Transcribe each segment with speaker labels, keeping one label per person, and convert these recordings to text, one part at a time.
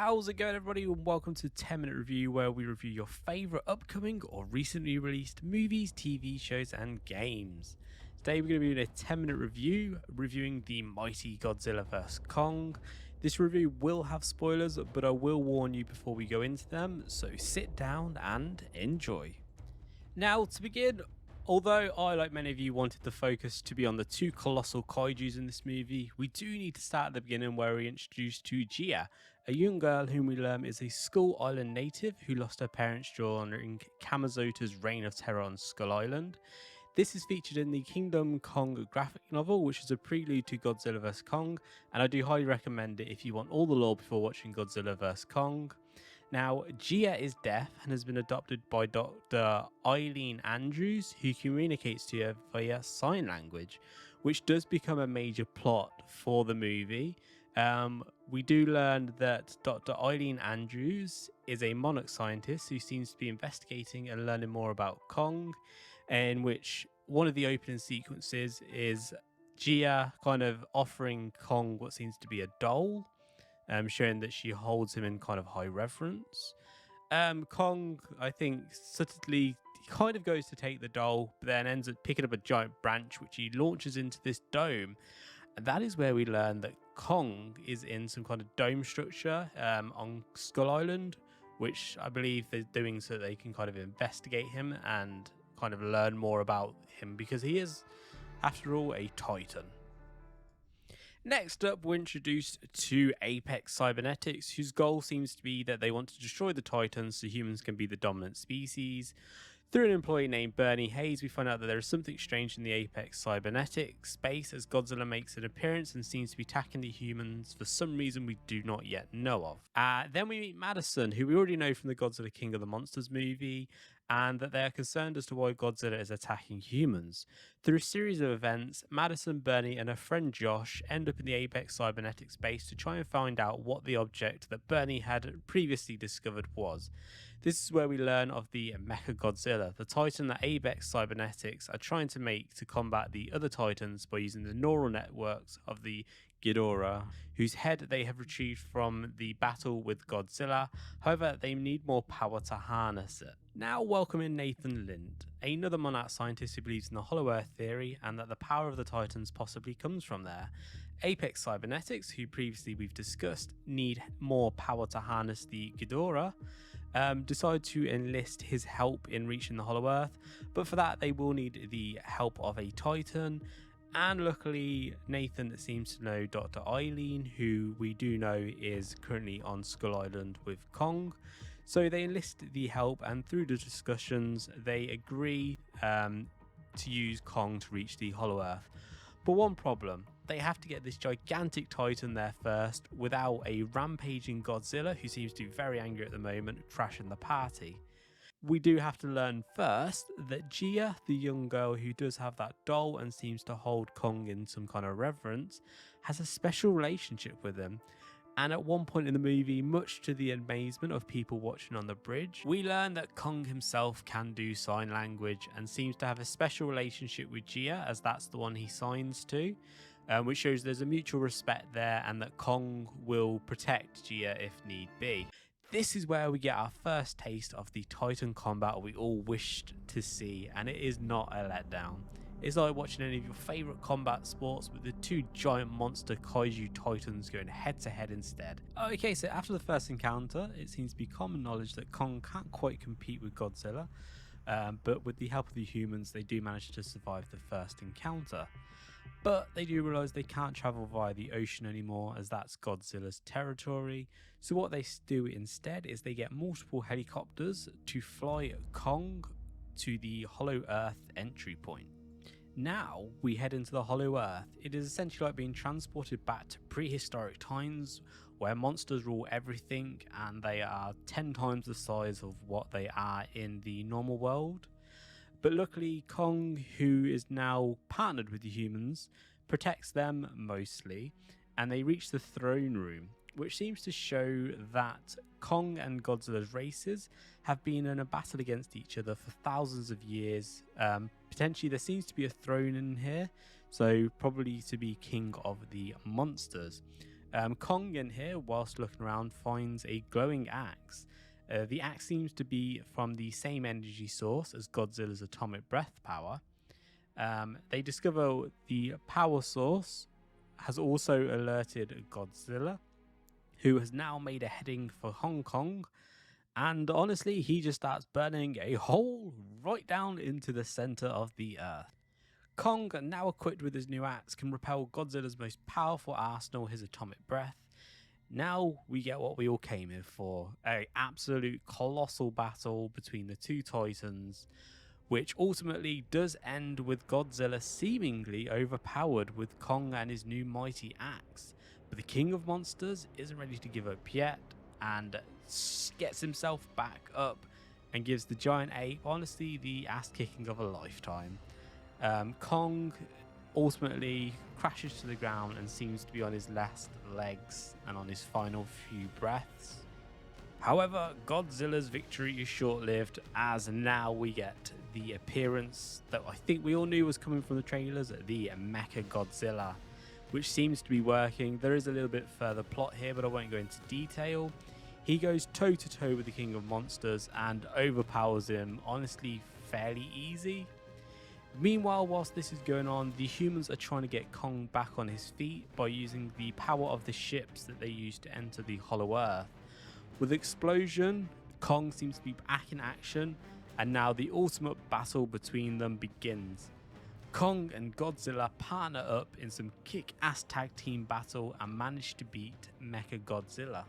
Speaker 1: How's it going, everybody, and welcome to 10-Minute Review, where we review your favourite upcoming or recently released movies, TV shows and games. Today we're going to be doing a 10-minute review, reviewing the mighty Godzilla vs. Kong. This review will have spoilers, but I will warn you before we go into them, so sit down and enjoy. Now, to begin, although I, like many of you, wanted the focus to be on the two colossal kaijus in this movie, we do need to start at the beginning where we're introduced to Gia, a young girl whom we learn is a Skull Island native who lost her parents during Kamizota's reign of terror on Skull Island. This is featured in the Kingdom Kong graphic novel, which is a prelude to Godzilla vs. Kong, and I do highly recommend it if you want all the lore before watching Godzilla vs. Kong. Now, Gia is deaf and has been adopted by Dr. Eileen Andrews, who communicates to her via sign language, which does become a major plot for the movie. We do learn that Dr. Eileen Andrews is a monarch scientist who seems to be investigating and learning more about Kong, in which one of the opening sequences is Gia kind of offering Kong what seems to be a doll, showing that she holds him in kind of high reverence. Kong, I think, subtly kind of goes to take the doll, but then ends up picking up a giant branch, which he launches into this dome. And that is where we learn that Kong is in some kind of dome structure on Skull Island, which I believe they're doing so that they can kind of investigate him and kind of learn more about him, because he is, after all, a Titan. Next up, we're introduced to Apex Cybernetics, whose goal seems to be that they want to destroy the Titans so humans can be the dominant species. Through an employee named Bernie Hayes, we find out that there is something strange in the Apex Cybernetics space as Godzilla makes an appearance and seems to be attacking the humans for some reason we do not yet know of. Then we meet Madison, who we already know from the Godzilla King of the Monsters movie, and that they are concerned as to why Godzilla is attacking humans. Through a series of events, Madison, Bernie, and her friend Josh end up in the Apex Cybernetics base to try and find out what the object that Bernie had previously discovered was. This is where we learn of the Mecha Godzilla, the Titan that Apex Cybernetics are trying to make to combat the other Titans by using the neural networks of the Ghidorah, whose head they have retrieved from the battle with Godzilla. However, they need more power to harness it. Now welcoming Nathan Lind, another monarch scientist who believes in the Hollow Earth theory and that the power of the Titans possibly comes from there. Apex Cybernetics, who previously we've discussed, need more power to harness the Ghidorah, decide to enlist his help in reaching the Hollow Earth, but for that they will need the help of a Titan. And luckily, Nathan seems to know Dr. Eileen, who we do know is currently on Skull Island with Kong. So they enlist the help, and through the discussions, they agree to use Kong to reach the Hollow Earth. But one problem, they have to get this gigantic Titan there first without a rampaging Godzilla, who seems to be very angry at the moment, crashing the party. We do have to learn first that Gia, the young girl who does have that doll and seems to hold Kong in some kind of reverence, has a special relationship with him. And at one point in the movie, much to the amazement of people watching on the bridge, we learn that Kong himself can do sign language and seems to have a special relationship with Gia, as that's the one he signs to, which shows there's a mutual respect there and that Kong will protect Gia if need be. This is where we get our first taste of the Titan combat we all wished to see, and it is not a letdown. It's like watching any of your favourite combat sports with the two giant monster kaiju titans going head to head instead. Okay, so after the first encounter, it seems to be common knowledge that Kong can't quite compete with Godzilla, but with the help of the humans, they do manage to survive the first encounter. But they do realise they can't travel via the ocean anymore, as that's Godzilla's territory. So what they do instead is they get multiple helicopters to fly Kong to the Hollow Earth entry point. Now we head into the Hollow Earth. It is essentially like being transported back to prehistoric times where monsters rule everything and they are 10 times the size of what they are in the normal world. But luckily, Kong, who is now partnered with the humans, protects them mostly, and they reach the throne room, which seems to show that Kong and Godzilla's races have been in a battle against each other for thousands of years. Potentially there seems to be a throne in here, so probably to be king of the monsters. Kong in here, whilst looking around, finds a glowing axe. The axe seems to be from the same energy source as Godzilla's atomic breath power. They discover the power source has also alerted Godzilla, who has now made a heading for Hong Kong. And honestly, he just starts burning a hole right down into the center of the earth. Kong, now equipped with his new axe, can repel Godzilla's most powerful arsenal, his atomic breath. Now we get what we all came here for, an absolute colossal battle between the two titans, which ultimately does end with Godzilla seemingly overpowered with Kong and his new mighty axe. But the King of Monsters isn't ready to give up yet, and gets himself back up and gives the giant ape, honestly, the ass kicking of a lifetime. Kong ultimately crashes to the ground and seems to be on his last legs and on his final few breaths. However, Godzilla's victory is short-lived, as now we get the appearance that I think we all knew was coming from the trailers, the Mecha Godzilla, which seems to be working. There is a little bit further plot here, but I won't go into detail. He goes toe-to-toe with the King of Monsters and overpowers him, honestly, fairly easy. Meanwhile, whilst this is going on, the humans are trying to get Kong back on his feet by using the power of the ships that they used to enter the Hollow Earth. With the explosion, Kong seems to be back in action, and now the ultimate battle between them begins. Kong and Godzilla partner up in some kick-ass tag team battle and manage to beat Mecha Godzilla.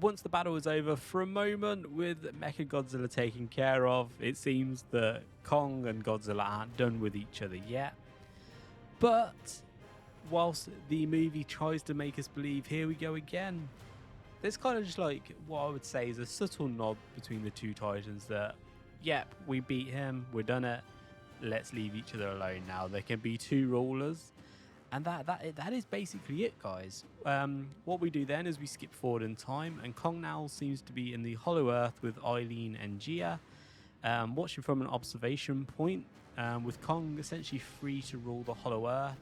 Speaker 1: Once the battle is over, for a moment, with Mecha Godzilla taken care of, it seems that Kong and Godzilla aren't done with each other yet. But whilst the movie tries to make us believe, here we go again, there's kind of just like what I would say is a subtle nod between the two titans that, yep, we beat him, we're done it, let's leave each other alone now. There can be two rulers. And that is basically it, guys. What we do then is we skip forward in time, and Kong now seems to be in the Hollow Earth with Eileen and Gia, watching from an observation point, with Kong essentially free to rule the Hollow Earth.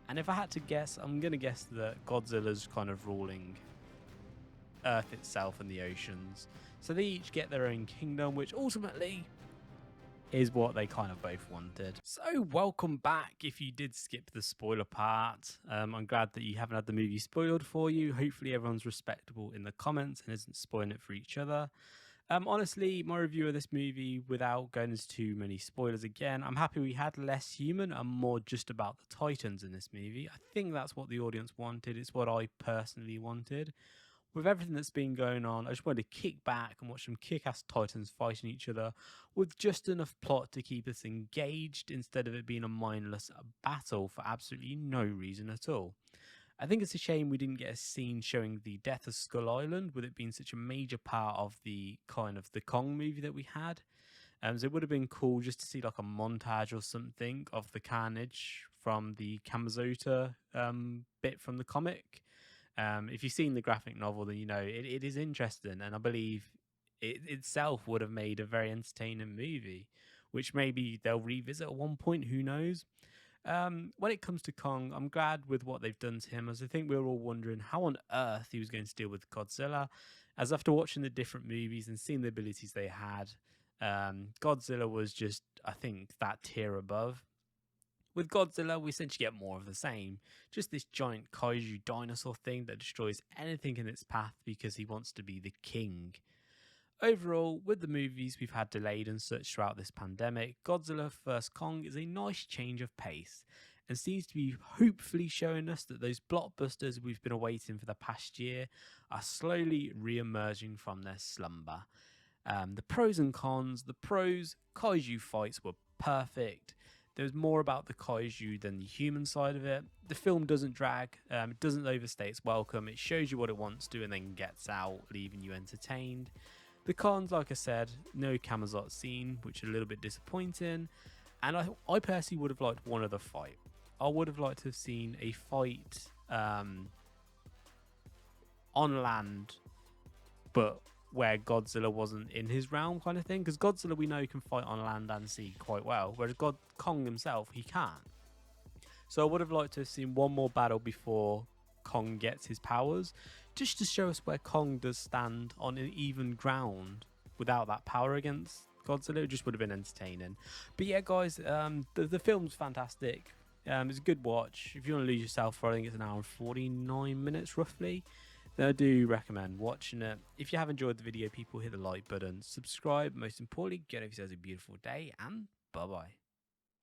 Speaker 1: And if I had to guess, I'm going to guess that Godzilla's kind of ruling Earth itself and the oceans. So they each get their own kingdom, which ultimately is what they kind of both wanted. So welcome back if you did skip the spoiler part. I'm glad that you haven't had the movie spoiled for you. Hopefully everyone's respectable in the comments and isn't spoiling it for each other. Honestly, my review of this movie, without going into too many spoilers again, I'm happy we had less human and more just about the Titans in this movie. I think that's what the audience wanted. It's what I personally wanted. With everything that's been going on, I just wanted to kick back and watch some kick-ass Titans fighting each other with just enough plot to keep us engaged instead of it being a mindless battle for absolutely no reason at all. I think it's a shame we didn't get a scene showing the death of Skull Island, with it being such a major part of the kind of the Kong movie that we had. So it would have been cool just to see like a montage or something of the carnage from the Kamazota bit from the comic. If you've seen the graphic novel, then you know it is interesting, and I believe it itself would have made a very entertaining movie, which maybe they'll revisit at one point, who knows. When it comes to Kong, I'm glad with what they've done to him, as I think we were all wondering how on earth he was going to deal with Godzilla, as after watching the different movies and seeing the abilities they had, Godzilla was just, I think, that tier above. With Godzilla, we essentially get more of the same. Just this giant kaiju dinosaur thing that destroys anything in its path because he wants to be the king. Overall, with the movies we've had delayed and such throughout this pandemic, Godzilla vs. Kong is a nice change of pace and seems to be hopefully showing us that those blockbusters we've been awaiting for the past year are slowly re-emerging from their slumber. The pros and cons. The pros, kaiju fights were perfect. There's more about the kaiju than the human side of it. The film doesn't drag, it doesn't overstay its welcome. It shows you what it wants to and then gets out, leaving you entertained. The cons, like I said, no Kamazot scene, which is a little bit disappointing. And I personally would have liked one other fight. I would have liked to have seen a fight on land, but where Godzilla wasn't in his realm kind of thing, because Godzilla we know can fight on land and sea quite well, whereas Kong himself, he can't. So I would have liked to have seen one more battle before Kong gets his powers, just to show us where Kong does stand on an even ground without that power against Godzilla. It just would have been entertaining. But yeah, guys, the film's fantastic. It's a good watch. If you want to lose yourself for, I think it's an hour and 49 minutes roughly, then I do recommend watching it. If you have enjoyed the video, people, hit the like button, subscribe. Most importantly, get yourselves a beautiful day, and bye bye.